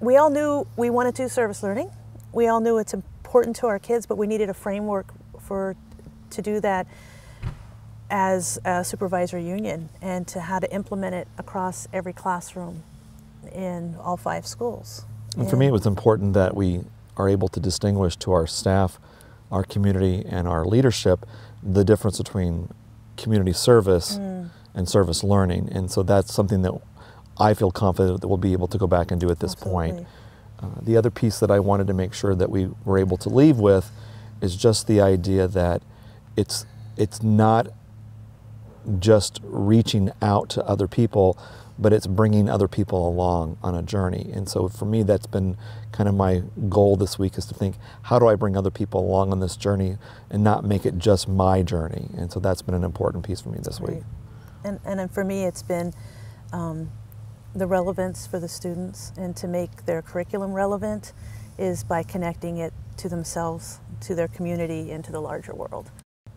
we all knew we wanted to do service learning. We all knew it's important to our kids, but we needed a framework to do that as a supervisory union and to how to implement it across every classroom in all 5 schools. And for me, it was important that we are able to distinguish to our staff, our community, and our leadership the difference between community service and service learning. And so that's something that I feel confident that we'll be able to go back and do at this point. The other piece that I wanted to make sure that we were able to leave with is just the idea that it's not just reaching out to other people, but it's bringing other people along on a journey. And so for me, that's been kind of my goal this week, is to think, how do I bring other people along on this journey and not make it just my journey? And so that's been an important piece for me this week. And for me, it's been the relevance for the students, and to make their curriculum relevant is by connecting it to themselves, to their community, and to the larger world.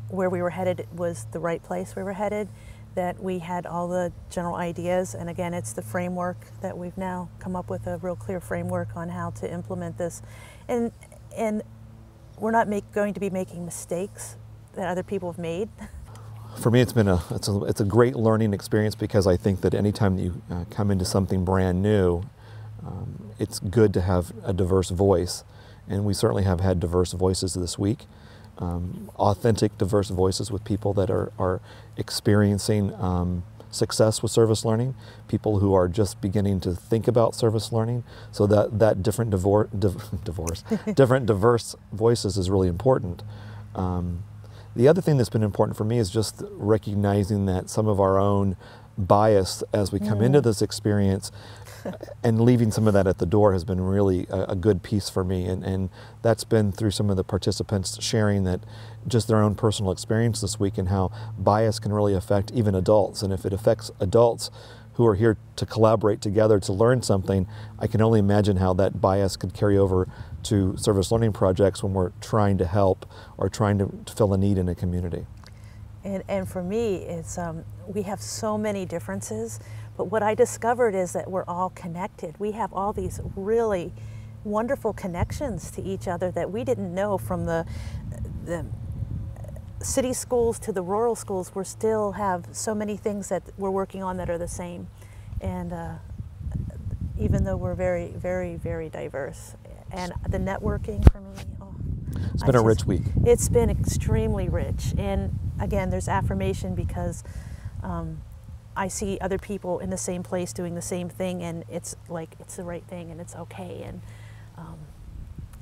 Where we were headed was the right place we were headed, that we had all the general ideas, and again, it's the framework that we've now come up with, a real clear framework on how to implement this. And we're not going to be making mistakes that other people have made. For me, it's a great learning experience, because I think that anytime that you come into something brand new, it's good to have a diverse voice, and we certainly have had diverse voices this week. Authentic, diverse voices with people that are experiencing success with service learning, people who are just beginning to think about service learning. So that different different diverse voices is really important. The other thing that's been important for me is just recognizing that some of our own bias as we come into this experience and leaving some of that at the door has been really a good piece for me. And that's been through some of the participants sharing that just their own personal experience this week, and how bias can really affect even adults. And if it affects adults who are here to collaborate together to learn something, I can only imagine how that bias could carry over to service learning projects when we're trying to help or trying to fill a need in a community. And for me, it's we have so many differences, but what I discovered is that we're all connected. We have all these really wonderful connections to each other that we didn't know, from the city schools to the rural schools. We still have so many things that we're working on that are the same. And even though we're very, very, very diverse. And the networking for me, it's been a rich week. It's been extremely rich. And again, there's affirmation, because I see other people in the same place doing the same thing, and it's like, it's the right thing, and it's okay. And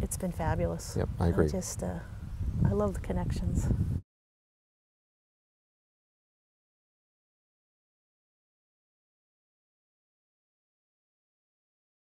it's been fabulous. Yep, I agree. I love the connections.